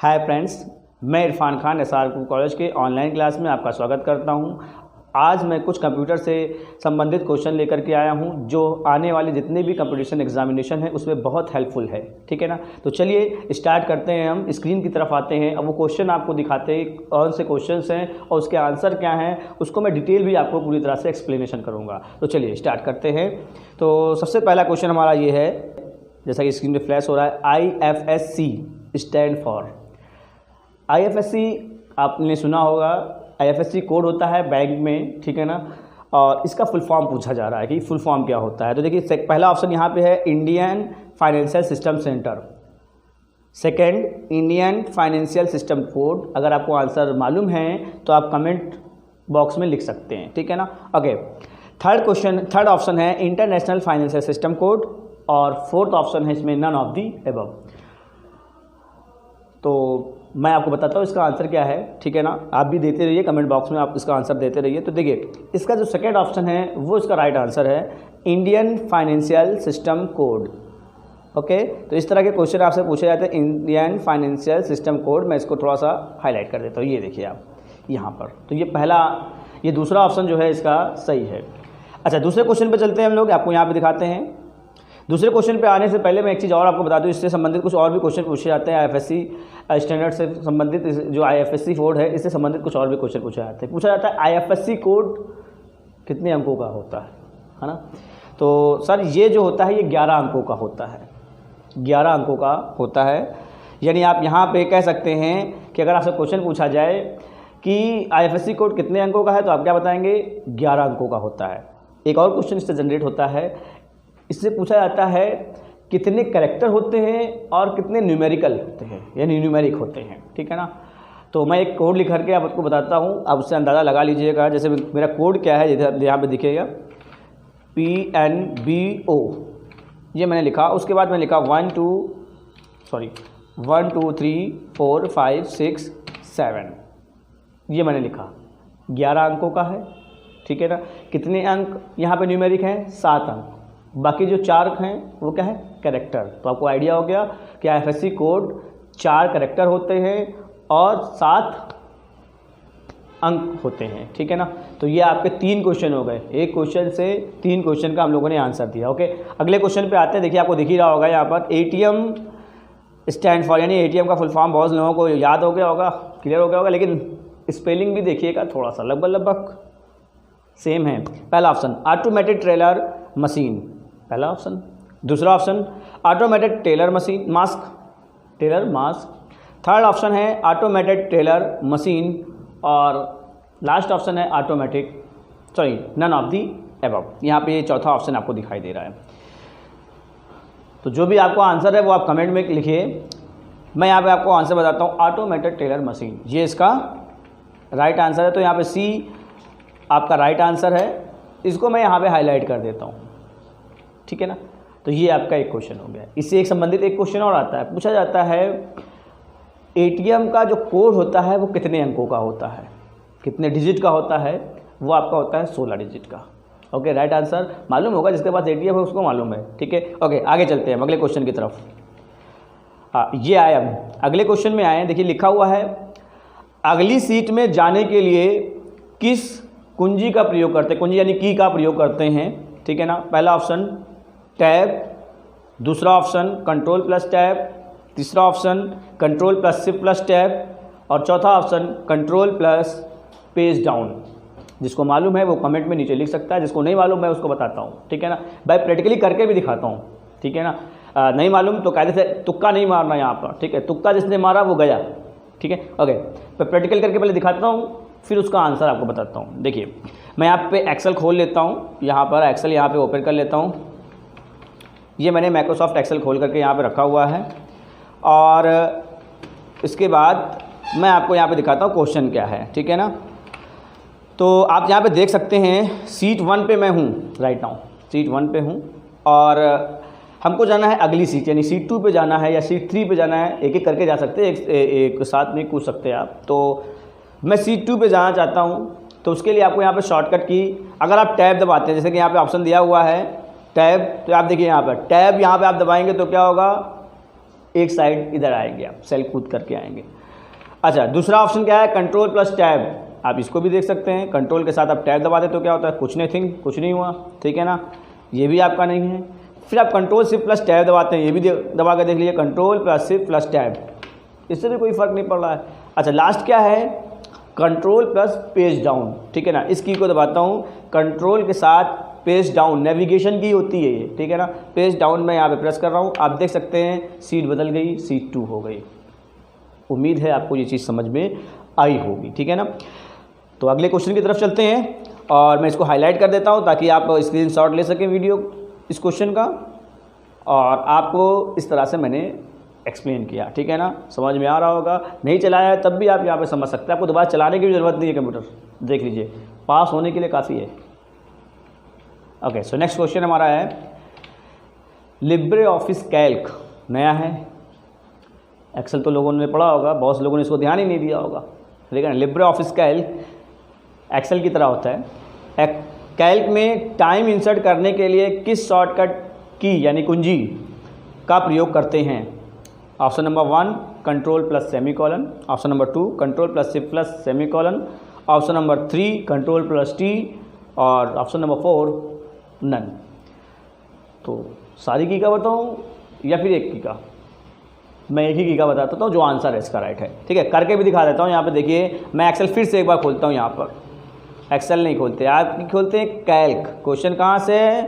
Hi friends, मैं Irfan Khan SR college के online class में आपका स्वागत करता हूं। आज मैं कुछ कंप्यूटर से संबंधित क्वेश्चन लेकर के आया हूं जो आने वाले जितने भी कंपटीशन एग्जामिनेशन है उसमें बहुत हेल्पफुल है। ठीक है ना। तो चलिए स्टार्ट करते हैं। हम स्क्रीन की तरफ आते हैं। अब वो क्वेश्चन आपको दिखाते हैं कौन से क्वेश्चन हैं और उसके आंसर क्या हैं, उसको मैं डिटेल भी आपको पूरी तरह से एक्सप्लेनेशन करूँगा। तो चलिए स्टार्ट करते हैं। तो सबसे पहला क्वेश्चन हमारा ये है, जैसा कि स्क्रीन पर फ्लैश हो रहा है, IFSC स्टैंड फॉर। IFSC आपने सुना होगा, IFSC कोड होता है बैंक में, ठीक है ना। और इसका फुल फॉर्म पूछा जा रहा है कि फुल फॉर्म क्या होता है। तो देखिए पहला ऑप्शन यहाँ पे है Indian financial system centre, second Indian financial system code. अगर आपको आंसर मालूम है तो आप कमेंट बॉक्स में लिख सकते हैं, ठीक है ना। ओके, थर्ड ऑप्शन है इंटरनेशनल फाइनेंशियल सिस्टम कोड और फोर्थ ऑप्शन है इसमें नन ऑफ दी अबव। तो मैं आपको बताता हूँ इसका आंसर क्या है, ठीक है ना। आप भी देते रहिए कमेंट बॉक्स में, आप इसका आंसर देते रहिए। तो देखिए इसका जो सेकंड ऑप्शन है वो इसका राइट आंसर है, Indian financial system code. Okay, तो इस तरह के क्वेश्चन आपसे पूछे जाते हैं, इंडियन फाइनेंशियल सिस्टम कोड। मैं इसको थोड़ा सा हाईलाइट कर देता हूँ, ये देखिए आप यहाँ पर। तो ये दूसरा ऑप्शन जो है इसका सही है। अच्छा, दूसरे क्वेश्चन पर चलते हैं हम लोग, आपको यहाँ पर दिखाते हैं। दूसरे क्वेश्चन पे आने से पहले मैं एक चीज़ और आपको बता दूं, इससे संबंधित कुछ और भी क्वेश्चन पूछे जाते हैं। IFSC स्टैंडर्ड से संबंधित जो IFSC कोड है इससे संबंधित कुछ और भी क्वेश्चन पूछे जाते हैं। पूछा जाता है IFSC कोड कितने अंकों का होता है ना। तो सर ये जो होता है ये 11 अंकों का होता है, 11 अंकों का होता है। यानी आप यहाँ पे कह सकते हैं कि अगर आपसे क्वेश्चन पूछा जाए कि IFSC कोड कितने अंकों का है तो आप क्या बताएंगे, 11 अंकों का होता है। एक और क्वेश्चन इससे जनरेट होता है, इससे पूछा जाता है कितने कैरेक्टर होते हैं और कितने न्यूमेरिकल होते हैं, यानी न्यूमेरिक होते हैं, ठीक है ना। तो मैं एक कोड लिख करके आपको बताता हूँ, आप उससे अंदाज़ा लगा लीजिएगा। जैसे मेरा कोड क्या है, जैसे यहाँ पे दिखेगा PNBO, ये मैंने लिखा। उसके बाद मैंने लिखा 1 2 3 4 5 6 7, ये मैंने लिखा। 11 अंकों का है, ठीक है ना। कितने अंक यहाँ पे न्यूमेरिक हैं, 7 अंक। बाकी जो 4 हैं वो क्या है, कैरेक्टर। तो आपको आइडिया हो गया कि IFSC कोड 4 कैरेक्टर होते हैं और 7 अंक होते हैं, ठीक है ना। तो ये आपके 3 क्वेश्चन हो गए। एक क्वेश्चन से 3 क्वेश्चन का हम लोगों ने आंसर दिया। ओके, अगले क्वेश्चन पे आते हैं। देखिए आपको दिख ही रहा होगा यहाँ पर ATM स्टैंड फॉर, यानी ATM का फुल फॉर्म बहुत लोगों को याद हो गया होगा, क्लियर हो गया होगा, लेकिन स्पेलिंग भी देखिएगा थोड़ा सा लगभग सेम है। पहला ऑप्शन ऑटोमेटेड टेलर मशीन, पहला ऑप्शन। दूसरा option automated teller machine teller mask. Third option है ऑटोमेटेड टेलर मशीन और लास्ट ऑप्शन है नन ऑफ दी अबव। यहाँ पे ये चौथा ऑप्शन आपको दिखाई दे रहा है। तो जो भी आपको आंसर है वो आप कमेंट में लिखिए। मैं यहाँ पे आपको आंसर बताता हूँ, ऑटोमेटेड टेलर मशीन, ये इसका राइट आंसर है। तो यहाँ पे C आपका राइट आंसर है। इसको मैं यहाँ पे हाईलाइट कर देता हूँ, ठीक है ना। तो ये आपका एक क्वेश्चन हो गया। इससे एक संबंधित एक क्वेश्चन और आता है, पूछा जाता है ATM का जो कोड होता है वो कितने अंकों का होता है, कितने डिजिट का होता है। वो आपका होता है 16 डिजिट का। ओके, राइट आंसर मालूम होगा, जिसके पास ATM है उसको मालूम है, ठीक है। ओके, आगे चलते हैं अगले क्वेश्चन की तरफ। ये आए, अब अगले क्वेश्चन में आए। देखिए लिखा हुआ है, अगली सीट में जाने के लिए किस कुंजी का प्रयोग करते हैं, कुंजी यानी की का प्रयोग करते हैं, ठीक है ना। पहला ऑप्शन टैब, दूसरा ऑप्शन कंट्रोल प्लस टैब, तीसरा option control plus shift plus tab और चौथा option control plus page down. जिसको मालूम है वो कमेंट में नीचे लिख सकता है, जिसको नहीं मालूम मैं उसको बताता हूँ, ठीक है ना। भाई प्रैक्टिकली करके भी दिखाता हूँ, ठीक है ना। नहीं मालूम तो कायदे से तुक्का नहीं मारना यहाँ पर, ठीक है। तुक्का जिसने मारा वो गया, ठीक है। ओके, तो प्रैक्टिकल करके पहले दिखाता हूँ, फिर उसका आंसर आपको बताता हूँ। देखिए मैं यहाँ पे एक्सेल खोल लेता हूँ, यहाँ पर एक्सेल यहाँ पे ओपन कर लेता हूँ। ये मैंने माइक्रोसॉफ्ट एक्सेल खोल करके यहाँ पे रखा हुआ है और इसके बाद मैं आपको यहाँ पे दिखाता हूँ क्वेश्चन क्या है, ठीक है ना। तो आप यहाँ पे देख सकते हैं सीट 1 पे मैं हूँ, राइट नाउ सीट 1 पे हूँ और हमको जाना है अगली सीट, यानी सीट 2 पे जाना है या सीट 3 पे जाना है। एक एक करके जा सकते हैं, एक साथ नहीं कूद सकते आप। तो मैं सीट 2 पे जाना चाहता हूँ, तो उसके लिए आपको यहाँ पे शॉर्टकट की, अगर आप टैब दबाते हैं, जैसे कि यहाँ पे ऑप्शन दिया हुआ है टैब, तो आप देखिए यहाँ पर टैब यहाँ पे आप दबाएंगे तो क्या होगा, एक साइड इधर आएंगे, आप सेल कूद करके आएंगे। अच्छा, दूसरा ऑप्शन क्या है, कंट्रोल प्लस टैब। आप इसको भी देख सकते हैं, कंट्रोल के साथ आप टैब दबा देते तो क्या होता है, कुछ नहीं हुआ, ठीक है ना, ये भी आपका नहीं है। फिर आप कंट्रोल शिफ्ट प्लस टैब दबाते हैं, ये भी दबा के देख लीजिए, control plus shift plus tab, इससे भी कोई फ़र्क नहीं पड़ रहा है। अच्छा, लास्ट क्या है, कंट्रोल प्लस पेज डाउन, ठीक है ना, इस की को दबाता हूँ, कंट्रोल के साथ पेज डाउन, नेविगेशन की होती है ये, ठीक है ना, पेज डाउन मैं यहाँ पे प्रेस कर रहा हूँ, आप देख सकते हैं सीट बदल गई, सीट 2 हो गई। उम्मीद है आपको ये चीज़ समझ में आई होगी, ठीक है ना। तो अगले क्वेश्चन की तरफ चलते हैं, और मैं इसको हाईलाइट कर देता हूँ ताकि आप स्क्रीनशॉट ले सकें वीडियो इस क्वेश्चन का, और आपको इस तरह से मैंने एक्सप्लेन किया, ठीक है ना, समझ में आ रहा होगा। नहीं चलाया है तब भी आप यहाँ पे समझ सकते हैं, आपको दोबारा चलाने की भी ज़रूरत नहीं है, कंप्यूटर देख लीजिए, पास होने के लिए काफ़ी है। ओके, सो नेक्स्ट क्वेश्चन हमारा है, लिब्रे ऑफिस कैल्क नया है, एक्सेल तो लोगों ने पढ़ा होगा, बहुत से लोगों ने इसको ध्यान ही नहीं दिया होगा, ठीक है ना। लिब्रे ऑफिस कैल्क एक्सेल की तरह होता है। कैल्क में टाइम इंसर्ट करने के लिए किस शॉर्टकट की यानी कुंजी का प्रयोग करते हैं? Option number 1 control plus semicolon, option number 2 control plus shift plus semicolon, option number 3 control plus T, और ऑप्शन नंबर 4 नन। तो सारी की का बताऊँ या फिर एक की का? मैं एक ही की का बताता हूँ जो आंसर है इसका राइट है, ठीक है। करके भी दिखा देता हूँ, यहाँ पे देखिए, मैं एक्सेल फिर से एक बार खोलता हूँ, यहाँ पर एक्सेल नहीं खोलते आप, खोलते हैं कैल्क। क्वेश्चन कहाँ से है?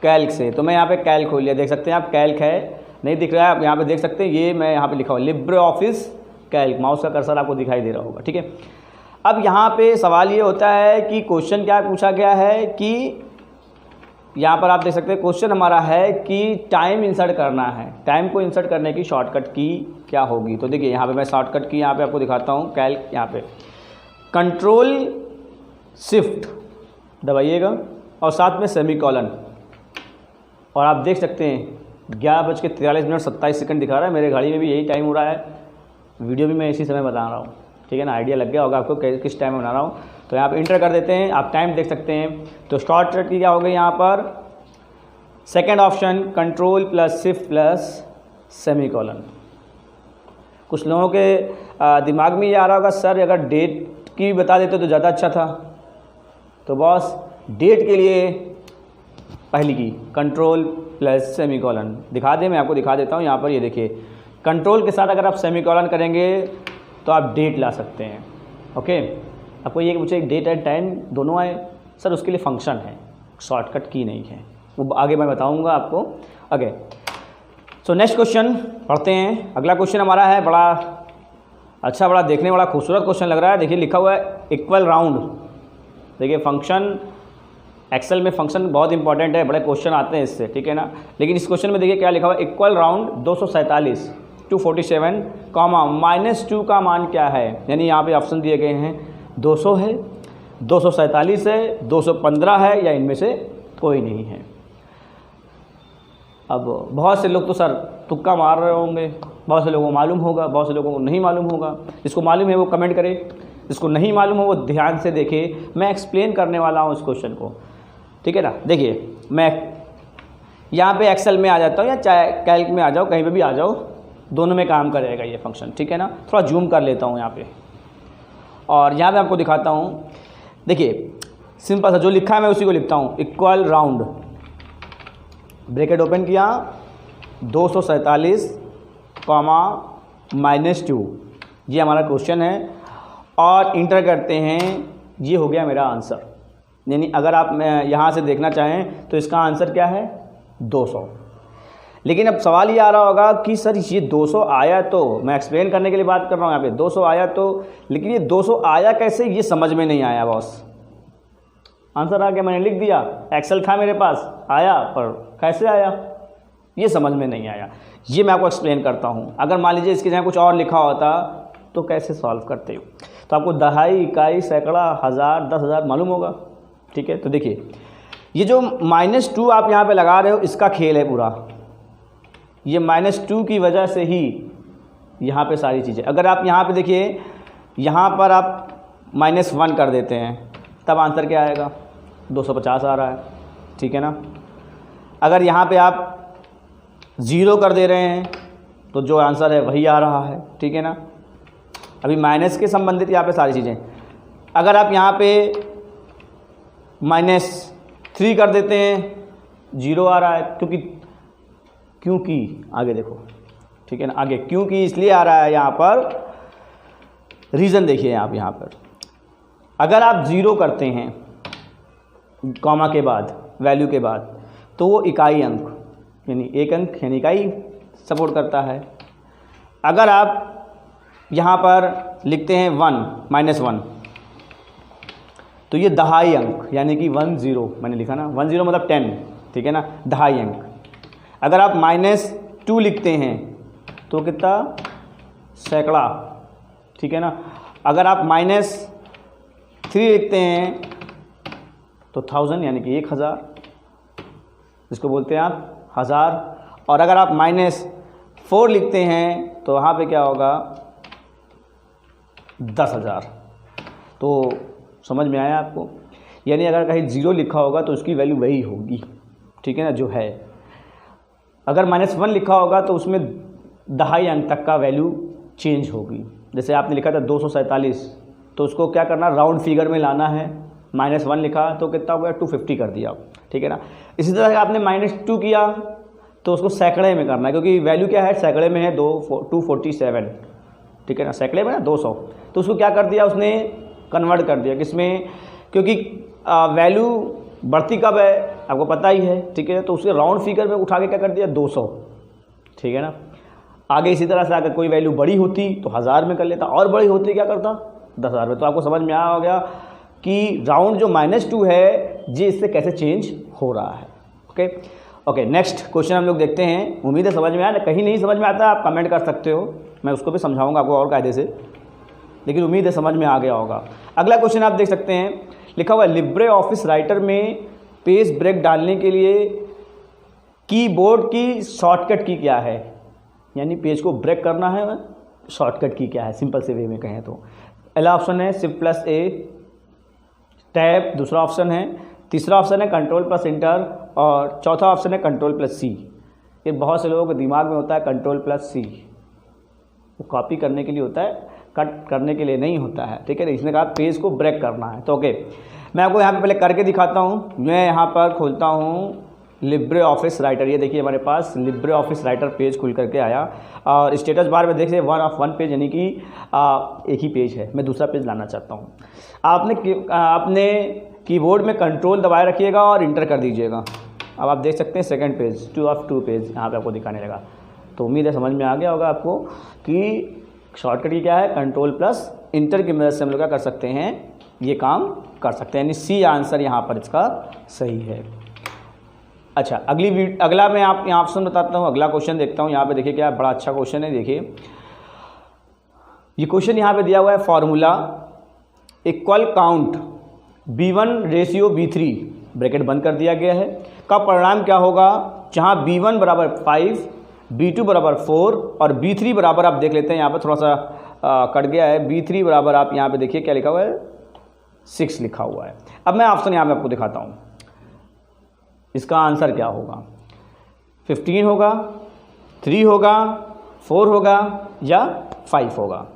कैल्क से। तो मैं यहाँ पे कैल्क खोल लिया, देख सकते हैं आप, कैल्क है, नहीं दिख रहा है, आप यहाँ पे देख सकते हैं, ये मैं यहाँ पे लिखा हुआ लिब्रे ऑफिस कैल्क, माउस का कर्सर आपको दिखाई दे रहा होगा, ठीक है। अब यहाँ पे सवाल ये होता है कि क्वेश्चन क्या पूछा गया है कि यहाँ पर आप देख सकते हैं क्वेश्चन हमारा है कि टाइम इंसर्ट करना है, टाइम को इंसर्ट करने की शॉर्टकट की क्या होगी। तो देखिए यहाँ पे मैं शॉर्टकट की यहाँ पे आपको दिखाता हूँ, कैल्क, यहाँ पे कंट्रोल शिफ्ट दबाइएगा और साथ में सेमीकोलन, और आप देख सकते हैं 11:43 दिखा रहा है, मेरे घड़ी में भी यही टाइम हो रहा है, वीडियो भी मैं इसी समय बता रहा हूँ, ठीक है ना, आइडिया लग गया होगा आपको किस टाइम में बना रहा हूँ। तो यहाँ पे इंटर कर देते हैं, आप टाइम देख सकते हैं। तो शॉर्टकट की क्या हो गई यहाँ पर, second option control plus shift plus semicolon. कुछ लोगों के दिमाग में ये आ रहा होगा, सर अगर डेट की बता देते तो ज़्यादा अच्छा था। तो बॉस डेट के लिए पहली की कंट्रोल प्लस सेमीकोलन दिखा दें, मैं आपको दिखा देता हूँ यहाँ पर, ये देखिए, कंट्रोल के साथ अगर आप सेमीकोलन करेंगे तो आप डेट ला सकते हैं। ओके, आपको ये पूछे डेट एंड टाइम दोनों आए, सर उसके लिए फंक्शन है, शॉर्टकट की नहीं है, वो आगे मैं बताऊँगा आपको। ओके, सो नेक्स्ट क्वेश्चन पढ़ते हैं। अगला क्वेश्चन हमारा है बड़ा अच्छा, बड़ा देखने बड़ा खूबसूरत क्वेश्चन लग रहा है। देखिए लिखा हुआ है इक्वल राउंड। देखिए फंक्शन, एक्सेल में फंक्शन बहुत इंपॉर्टेंट है, बड़े क्वेश्चन आते हैं इससे, ठीक है ना। लेकिन इस क्वेश्चन में देखिए क्या लिखा हुआ है, इक्वल राउंड 247 247 कॉमा -2 का मान क्या है। यानी यहाँ पे ऑप्शन दिए गए हैं, 200 है, 247 है, 215 है, या इनमें से कोई नहीं है। अब बहुत से लोग तो सर तुक्का मार रहे होंगे, बहुत से लोगों को मालूम होगा, बहुत से लोगों को नहीं मालूम होगा। जिसको मालूम है वो कमेंट करे, जिसको नहीं मालूम हो वो ध्यान से देखे, मैं एक्सप्लेन करने वाला हूँ इस क्वेश्चन को, ठीक है ना। देखिए मैं यहाँ पे एक्सेल में आ जाता हूँ या चाहे कैल्क में आ जाओ, कहीं पे भी आ जाओ, दोनों में काम करेगा ये फंक्शन, ठीक है ना। थोड़ा जूम कर लेता हूँ यहाँ पे, और यहाँ पे आपको दिखाता हूँ। देखिए सिंपल सा जो लिखा है मैं उसी को लिखता हूँ, इक्वल राउंड, ब्रैकेट ओपन किया, 247 कॉमा -2, ये हमारा क्वेश्चन है, और इंटर करते हैं, ये हो गया मेरा आंसर। यानी अगर आप यहाँ से देखना चाहें तो इसका आंसर क्या है, 200। लेकिन अब सवाल ये आ रहा होगा कि सर ये 200 आया, तो मैं एक्सप्लेन करने के लिए बात कर रहा हूँ यहाँ पे, 200 आया तो, लेकिन ये 200 आया कैसे, ये समझ में नहीं आया बॉस। आंसर आ गया, मैंने लिख दिया, एक्सेल था मेरे पास, आया, पर कैसे आया ये समझ में नहीं आया। ये मैं आपको एक्सप्लेन करता हूँ। अगर मान लीजिए इसके जगह कुछ और लिखा होता तो कैसे सॉल्व करते हो, तो आपको दहाई, इकाई, सैकड़ा, हज़ार, 10,000 मालूम होगा, ठीक है। तो देखिए ये जो -2 आप यहाँ पे लगा रहे हो, इसका खेल है पूरा। ये -2 की वजह से ही यहाँ पे सारी चीज़ें, अगर आप यहाँ पे देखिए, यहाँ पर आप -1 कर देते हैं तब आंसर क्या आएगा, 250 आ रहा है, ठीक है ना। अगर यहाँ पे आप 0 कर दे रहे हैं तो जो आंसर है वही आ रहा है, ठीक है ना। अभी माइनस के संबंधित यहाँ पे सारी चीज़ें, अगर आप यहाँ पे -3 कर देते हैं 0 आ रहा है, क्योंकि आगे देखो, ठीक है ना, आगे क्योंकि इसलिए आ रहा है यहाँ पर, रीज़न देखिए आप यहाँ पर, अगर आप 0 करते हैं कॉमा के बाद, वैल्यू के बाद, तो वो इकाई अंक यानी एक अंक यानी इकाई सपोर्ट करता है। अगर आप यहाँ पर लिखते हैं 1 तो ये दहाई अंक यानी कि 10 मैंने लिखा ना, 10 मतलब 10, ठीक है ना, दहाई अंक। अगर आप -2 लिखते हैं तो कितना, सैकड़ा, ठीक है ना। अगर आप -3 लिखते हैं तो 1000 यानी कि 1000, जिसको बोलते हैं आप 1000। और अगर आप -4 लिखते हैं तो वहाँ पे क्या होगा, 10,000। तो समझ में आया आपको, यानी अगर कहीं 0 लिखा होगा तो उसकी वैल्यू वही होगी, ठीक है ना, जो है। अगर -1 लिखा होगा तो उसमें दहाई अंक तक का वैल्यू चेंज होगी। जैसे आपने लिखा था 247, तो उसको क्या करना, राउंड फिगर में लाना है। -1 लिखा तो कितना हुआ, 250 कर दिया, ठीक है ना। इसी तरह आपने -2 किया तो उसको सैकड़े में करना है, क्योंकि वैल्यू क्या है, सैकड़े में है 247, ठीक है ना, सैकड़े में ना 200। तो उसको क्या कर दिया, उसने कन्वर्ट कर दिया किसमें, क्योंकि वैल्यू बढ़ती कब है आपको पता ही है, ठीक है। तो उसे राउंड फिगर में उठा के क्या कर दिया, 200, ठीक है ना। आगे इसी तरह से अगर कोई वैल्यू बड़ी होती तो 1000 में कर लेता, और बड़ी होती क्या करता, 10,000 में। तो आपको समझ में आया हो गया कि राउंड जो -2 है जी, इससे कैसे चेंज हो रहा है। ओके, नेक्स्ट क्वेश्चन हम लोग देखते हैं। उम्मीद है समझ में आया, कहीं नहीं समझ में आता आप कमेंट कर सकते हो, मैं उसको भी समझाऊंगा आपको और कायदे से, लेकिन उम्मीद है समझ में आ गया होगा। अगला क्वेश्चन आप देख सकते हैं, लिखा हुआ है लिब्रे ऑफिस राइटर में पेज ब्रेक डालने के लिए कीबोर्ड की शॉर्टकट की क्या है, यानी पेज को ब्रेक करना है, शॉर्टकट की क्या है, सिंपल से वे में कहें तो। पहला ऑप्शन है Shift+A टैब, दूसरा ऑप्शन है, तीसरा ऑप्शन है Ctrl+Enter, और चौथा ऑप्शन है Ctrl+C। ये बहुत से लोगों के दिमाग में होता है Ctrl+C, वो कॉपी करने के लिए होता है, कट करने के लिए नहीं होता है, ठीक है। इसने कहा पेज को ब्रेक करना है, तो ओके, मैं आपको यहाँ पे पहले करके दिखाता हूँ। मैं यहाँ पर खोलता हूँ लिब्रे ऑफिस राइटर, ये देखिए हमारे पास लिब्रे ऑफिस राइटर पेज खुल करके आया, और स्टेटस बार में देखिए 1 of 1 पेज, यानी कि एक ही पेज है, मैं दूसरा पेज लाना चाहता हूँ। आपने कीबोर्ड में कंट्रोल दबाए रखिएगा और इंटर कर दीजिएगा। अब आप देख सकते हैं सेकंड पेज, 2 of 2 पेज यहाँ पे आपको दिखाने लगा। तो उम्मीद है समझ में आ गया होगा आपको कि शॉर्टकट की क्या है, Ctrl+Enter की मदद से हम लोग क्या कर सकते हैं, ये काम कर सकते हैं, यानी सी आंसर यहाँ पर इसका सही है। अच्छा, अगला मैं आप यहाँ ऑप्शन बताता हूँ, अगला क्वेश्चन देखता हूँ। यहाँ पे देखिए क्या बड़ा अच्छा क्वेश्चन है, देखिए ये क्वेश्चन यहाँ पे दिया हुआ है, formula equal count B1:B3 bracket बंद कर दिया गया है, का परिणाम क्या होगा, जहाँ B1 बराबर 5, B2 बराबर 4 और B3 बराबर, आप देख लेते हैं यहाँ पर थोड़ा सा कट गया है, B3 बराबर आप यहाँ पे देखिए क्या लिखा हुआ है, 6 लिखा हुआ है। अब मैं ऑप्शन यहाँ पे आपको दिखाता हूँ, इसका आंसर क्या होगा, 15 होगा, 3 होगा, 4 होगा या 5 होगा।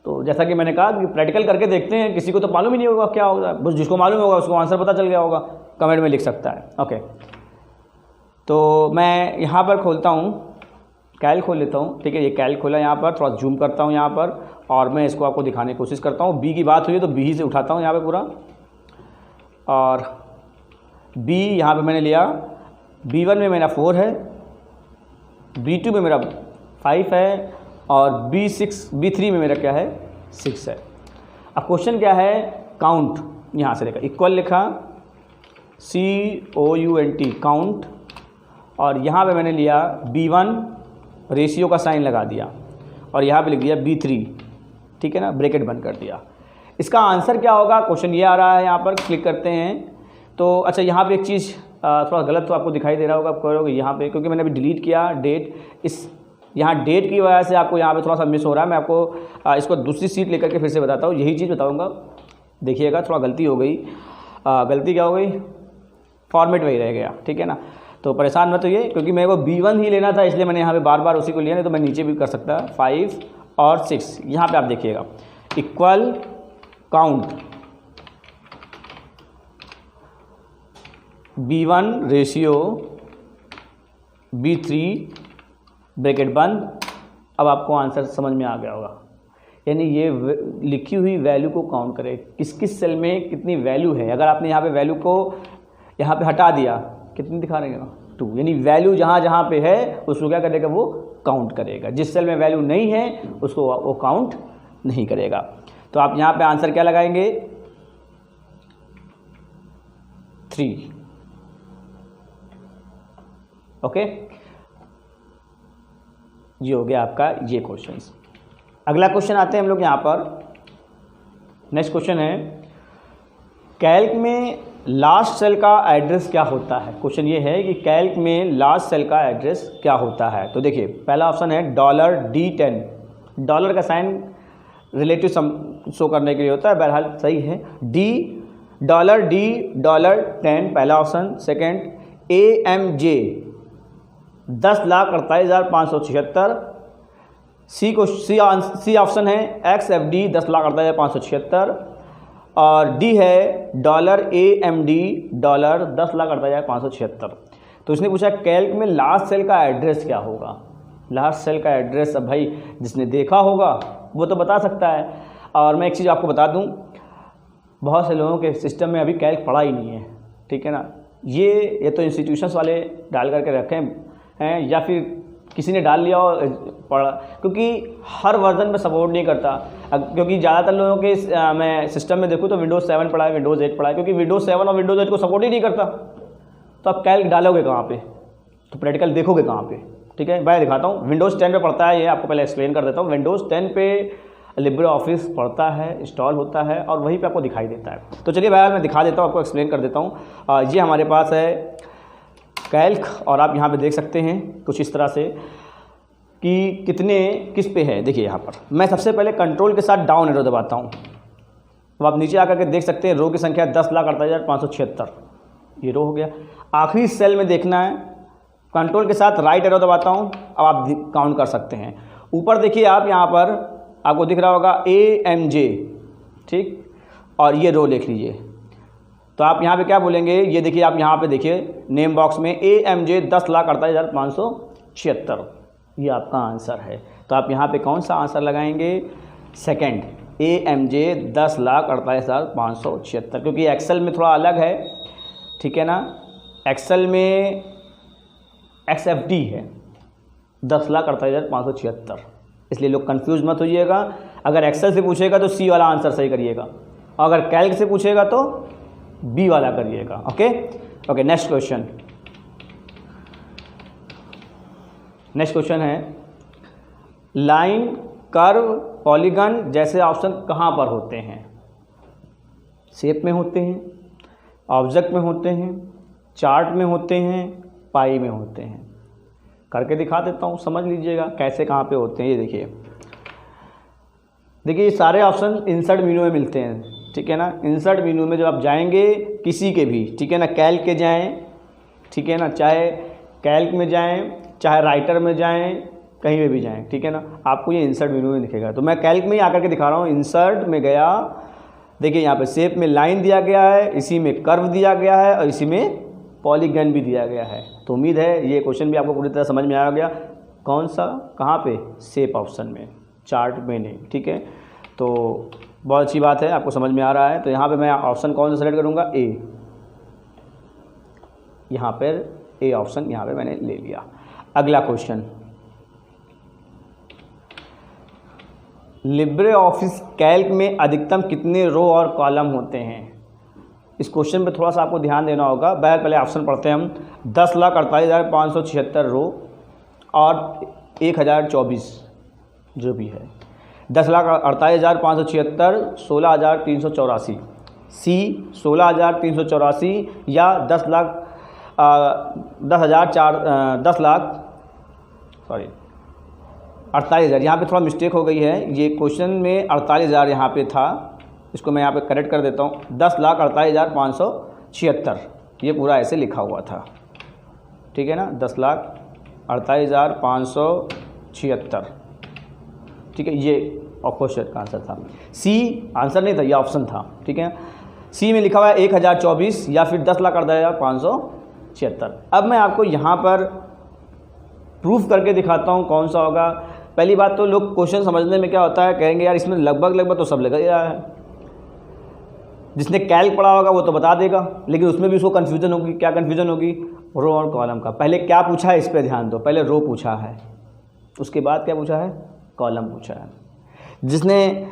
तो जैसा कि मैंने कहा कि प्रैक्टिकल करके देखते हैं, किसी को तो मालूम ही नहीं होगा क्या होगा, बस जिसको मालूम होगा उसको आंसर पता चल गया होगा, कमेंट में लिख सकता है। ओके, तो मैं यहाँ पर खोलता हूँ, कैल खोल लेता हूँ, ठीक है। ये कैल खोला, यहाँ पर थोड़ा जूम करता हूँ यहाँ पर, और मैं इसको आपको दिखाने की कोशिश करता हूँ। बी की बात हुई है तो बी से उठाता हूँ यहाँ पे पूरा, और बी यहाँ पे मैंने लिया, B1 में मेरा 4 है, B2 में मेरा 5 है, और B3 में मेरा क्या है, 6 है। अब क्वेश्चन क्या है, काउंट, यहाँ से लेकर इक्वल लिखा, COUNT काउंट, और यहाँ पे मैंने लिया B1, रेशियो का साइन लगा दिया, और यहाँ पे लिख दिया B3, ठीक है ना, ब्रैकेट बंद कर दिया। इसका आंसर क्या होगा, क्वेश्चन ये आ रहा है, यहाँ पर क्लिक करते हैं तो अच्छा, यहाँ पे एक चीज़ थोड़ा गलत तो आपको दिखाई दे रहा होगा, आप कहोगे यहाँ पे, क्योंकि मैंने अभी डिलीट किया डेट, इस यहाँ डेट की वजह से आपको यहाँ पे थोड़ा सा मिस हो रहा है। मैं आपको इसको दूसरी सीट लेकर के फिर से बताता हूँ, यही चीज़ बताऊँगा, देखिएगा थोड़ा गलती हो गई। गलती क्या हो गई, फॉर्मेट वही रह गया, ठीक है ना। तो परेशान मत होइए, क्योंकि मेरे को B1 ही लेना था इसलिए मैंने यहाँ पे बार बार उसी को लिया, नहीं तो मैं नीचे भी कर सकता। 5 और 6 यहाँ पे आप देखिएगा equal count B1 ratio B3 bracket बंद। अब आपको आंसर समझ में आ गया होगा, यानी ये लिखी हुई वैल्यू को काउंट करें, किस किस सेल में कितनी वैल्यू है। अगर आपने यहाँ पे वैल्यू को यहाँ पे हटा दिया, कितनी दिखा रहे हैं 2, यानी वैल्यू जहाँ जहाँ पे है उसको क्या करेगा, वो काउंट करेगा। जिस सेल में वैल्यू नहीं है उसको वो काउंट नहीं करेगा। तो आप यहाँ पे आंसर क्या लगाएंगे, 3। ओके, ये हो गया आपका ये क्वेश्चन। अगला क्वेश्चन आते हैं हम लोग यहाँ पर। नेक्स्ट क्वेश्चन है, कैल्क में लास्ट सेल का एड्रेस क्या होता है। क्वेश्चन ये है कि कैल्क में लास्ट सेल का एड्रेस क्या होता है। तो देखिए पहला ऑप्शन है $D10, डॉलर का साइन रिलेटिव शो करने के लिए होता है, बहरहाल सही है। $10 पहला option. Second AMJ 10,48,576। C option है XFD 10,48,576 और डी है $AMD $10,48,576। तो इसने पूछा कैल्क में लास्ट सेल का एड्रेस क्या होगा। लास्ट सेल का एड्रेस, अब भाई जिसने देखा होगा वो तो बता सकता है। और मैं एक चीज़ आपको बता दूं, बहुत से लोगों के सिस्टम में अभी कैल्क पढ़ा ही नहीं है, ठीक है ना। ये तो इंस्टीट्यूशंस वाले डाल करके रखे हैं या फिर किसी ने डाल लिया और पढ़ा, क्योंकि हर वर्जन में सपोर्ट नहीं करता। क्योंकि ज़्यादातर लोगों के मैं सिस्टम में देखूँ तो विंडोज़ 7 पढ़ा है, विंडोज़ 8 पढ़ा है, क्योंकि विंडोज़ 7 और विंडोज़ 8 को सपोर्ट ही नहीं करता। तो आप कैल्क डालोगे कहाँ पे, तो प्रैक्टिकल देखोगे कहाँ पे, ठीक है। मैं दिखाता हूँ, विंडोज़ 10 पे पढ़ता है, ये आपको पहले एक्सप्लेन कर देता हूँ। विंडोज़ 10 पे लिब्रे ऑफिस पढ़ता है, इंस्टॉल होता है और वहीं पे आपको दिखाई देता है। तो चलिए भाई मैं दिखा देता हूँ, आपको एक्सप्लेन कर देता हूँ। ये हमारे पास है कैल्क और आप यहाँ पे देख सकते हैं कुछ इस तरह से कि कितने किस पे है। देखिए यहाँ पर मैं सबसे पहले कंट्रोल के साथ डाउन एरो दबाता हूँ, अब आप नीचे आकर के देख सकते हैं रो की संख्या 10,48,576, ये रो हो गया। आखिरी सेल में देखना है, कंट्रोल के साथ राइट एरो दबाता हूँ, अब आप काउंट कर सकते हैं। ऊपर देखिए आप यहाँ पर आपको दिख रहा होगा AMJ, ठीक, और ये रो लिख लीजिए। तो आप यहाँ पे क्या बोलेंगे, ये देखिए आप यहाँ पे देखिए नेम बॉक्स में AMJ 10,48,576, ये आपका आंसर है। तो आप यहाँ पे कौन सा आंसर लगाएंगे, सेकंड AMJ 10,48,576, क्योंकि एक्सेल में थोड़ा अलग है, ठीक है ना। एक्सेल में XFD है 10,48,576, इसलिए लोग कंफ्यूज मत होइएगा। अगर एक्सेल से पूछेगा तो C वाला आंसर सही करिएगा, और अगर कैल्क से पूछेगा तो B वाला करिएगा। ओके, नेक्स्ट क्वेश्चन है, लाइन, कर्व, पॉलीगन जैसे ऑप्शन कहाँ पर होते हैं। शेप में होते हैं, ऑब्जेक्ट में होते हैं, चार्ट में होते हैं, पाई में होते हैं। करके दिखा देता हूँ, समझ लीजिएगा कैसे कहाँ पे होते हैं। ये देखिए ये सारे ऑप्शन इंसर्ट मेन्यू में मिलते हैं, ठीक है ना। इंसर्ट मेन्यू में जब आप जाएंगे किसी के भी, ठीक है ना, कैल्क के जाएं, ठीक है ना, चाहे कैल्क में जाएं, चाहे राइटर में जाएं, कहीं पे भी जाएं, ठीक है ना, आपको ये इंसर्ट मेन्यू में दिखेगा। तो मैं कैल्क में ही आकर के दिखा रहा हूँ। इंसर्ट में गया, देखिए यहाँ पे शेप में लाइन दिया गया है, इसी में कर्व दिया गया है और इसी में पॉलीगन भी दिया गया है। तो उम्मीद है ये क्वेश्चन भी आपको पूरी तरह समझ में आ गया। कौन सा, कहाँ पे, शेप ऑप्शन में, चार्ट में नहीं, ठीक है। तो बहुत अच्छी बात है, आपको समझ में आ रहा है। तो यहाँ पे मैं ऑप्शन कौन सा सेलेक्ट करूँगा, A, यहाँ पर A ऑप्शन यहाँ पे मैंने ले लिया। अगला क्वेश्चन, लिब्रे ऑफिस कैल्क में अधिकतम कितने रो और कॉलम होते हैं। इस क्वेश्चन पे थोड़ा सा आपको ध्यान देना होगा। पहले ऑप्शन पढ़ते हैं हम। 10,48,576 रो और 1,024 जो भी है। 10,48,576, 16,384, C 16,384 या 10 लाख 48,000। यहाँ पे थोड़ा मिस्टेक हो गई है, ये क्वेश्चन में 48,000 यहाँ पे था, इसको मैं यहाँ पे करेक्ट कर देता हूँ। 10,48,576 ये पूरा ऐसे लिखा हुआ था। ठीक है ना, 10,48,576, ठीक है, ये क्वेश्चन का आंसर था। सी आंसर नहीं था, ये ऑप्शन था, ठीक है। सी में लिखा हुआ है 1024 या फिर 10,48,576। अब मैं आपको यहाँ पर प्रूफ करके दिखाता हूँ कौन सा होगा। पहली बात तो लोग क्वेश्चन समझने में क्या होता है, कहेंगे यार इसमें लगभग तो सब लग ही रहा है, जिसने कैल्क पढ़ा होगा वो तो बता देगा, लेकिन उसमें भी उसको कन्फ्यूजन होगी। क्या कन्फ्यूजन होगी? रो और कॉलम का। पहले क्या पूछा है इस पर ध्यान दो, पहले रो पूछा है, उसके बाद क्या पूछा है? कॉलम पूछा है। जिसने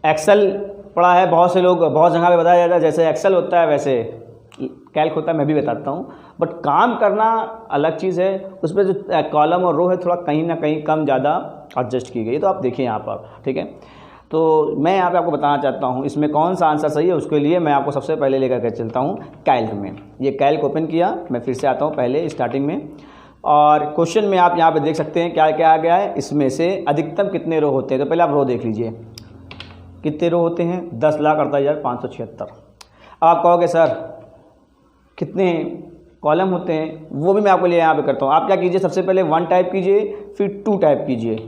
एक्सेल पढ़ा है, बहुत से लोग बहुत जगह पे बताया जाता है जैसे एक्सेल होता है वैसे कैल्क होता है, मैं भी बताता हूँ, बट काम करना अलग चीज़ है। उसमें जो कॉलम और रो है थोड़ा कहीं ना कहीं कम ज़्यादा एडजस्ट की गई, तो आप देखिए यहाँ पर, ठीक है। तो मैं यहाँ पे आपको बताना चाहता हूँ इसमें कौन सा आंसर सही है। उसके लिए मैं आपको सबसे पहले लेकर के चलता हूँ कैल्क में। ये कैल्क ओपन किया, मैं फिर से आता हूँ पहले स्टार्टिंग में, और क्वेश्चन में आप यहाँ पे देख सकते हैं क्या क्या आ गया है। इसमें से अधिकतम कितने रो होते हैं, तो पहले आप रो देख लीजिए कितने रो होते हैं, 10,48,576। अब आप कहोगे सर कितने कॉलम होते हैं, वो भी मैं आपको लिए यहाँ पे करता हूँ। आप क्या कीजिए, सबसे पहले 1 टाइप कीजिए, फिर 2 टाइप कीजिए।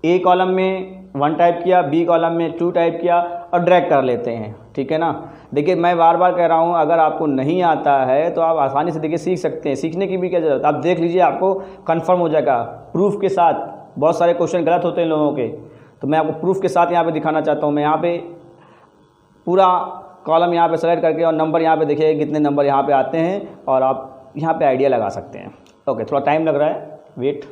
ए कॉलम में 1 टाइप किया, बी कॉलम में 2 टाइप किया, और ड्रैग कर लेते हैं, ठीक है ना। देखिए मैं बार बार कह रहा हूँ, अगर आपको नहीं आता है तो आप आसानी से देखिए सीख सकते हैं, सीखने की भी क्या ज़रूरत। आप देख लीजिए, आपको कंफर्म हो जाएगा प्रूफ के साथ। बहुत सारे क्वेश्चन गलत होते हैं लोगों के, तो मैं आपको प्रूफ के साथ यहाँ पे दिखाना चाहता हूँ। मैं यहाँ पे पूरा कॉलम यहाँ पे सेलेक्ट करके और नंबर यहाँ पे देखिए कितने नंबर यहाँ पे आते हैं, और आप यहाँ पे आइडिया लगा सकते हैं। ओके, थोड़ा टाइम लग रहा है, वेट।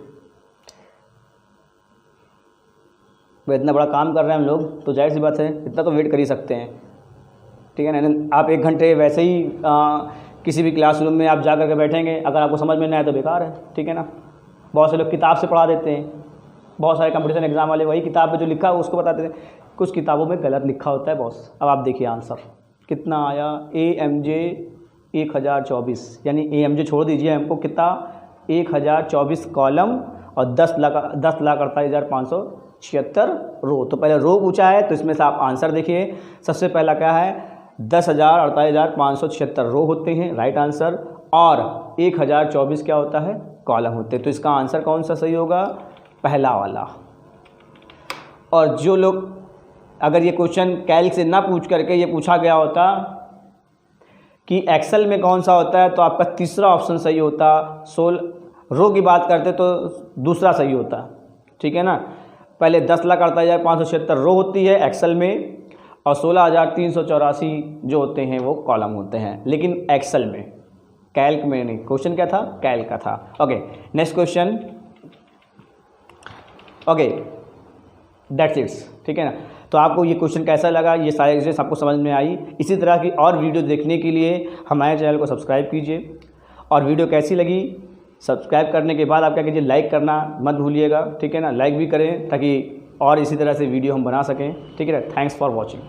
भाई इतना बड़ा काम कर रहे हैं हम लोग, तो जाहिर सी बात है इतना तो वेट कर ही सकते हैं, ठीक है ना। आप 1 घंटे वैसे ही किसी भी क्लासरूम में आप जा करके बैठेंगे, अगर आपको समझ में नहीं आए तो बेकार है, ठीक है ना। बहुत से लोग किताब से पढ़ा देते हैं, बहुत सारे कंपटीशन एग्जाम वाले वही किताब में जो लिखा है उसको बताते थे, कुछ किताबों में गलत लिखा होता है बॉस। अब आप देखिए आंसर कितना आया, AMJ 1024, यानी AMJ छोड़ दीजिए, हमको कितना 1024 कॉलम और 10,48,576 रो। तो पहले रो पूछा है, तो इसमें से आप आंसर देखिए। सबसे पहला क्या है, 10,48,576 रो होते हैं, राइट आंसर, और 1024 क्या होता है? कॉलम होते हैं। तो इसका आंसर कौन सा सही होगा? पहला वाला। और जो लोग अगर ये क्वेश्चन कैल्क से ना पूछ करके ये पूछा गया होता कि एक्सेल में कौन सा होता है, तो आपका तीसरा ऑप्शन सही होता। रो की बात करते तो दूसरा सही होता, ठीक है ना। पहले 10,48,576 रो होती है एक्सेल में, और 16,384 जो होते हैं वो कॉलम होते हैं, लेकिन एक्सेल में, कैल्क में नहीं। क्वेश्चन क्या था? कैल्क का था। Okay, next question. Okay, that's it's, ठीक है ना। तो आपको ये क्वेश्चन कैसा लगा, ये सारी चीज़ें आपको समझ में आई। इसी तरह की और वीडियो देखने के लिए हमारे चैनल को सब्सक्राइब कीजिए, और वीडियो कैसी लगी सब्सक्राइब करने के बाद आप क्या कीजिए, लाइक करना मत भूलिएगा, ठीक है ना। लाइक भी करें ताकि और इसी तरह से वीडियो हम बना सकें, ठीक है ना। Thanks for watching.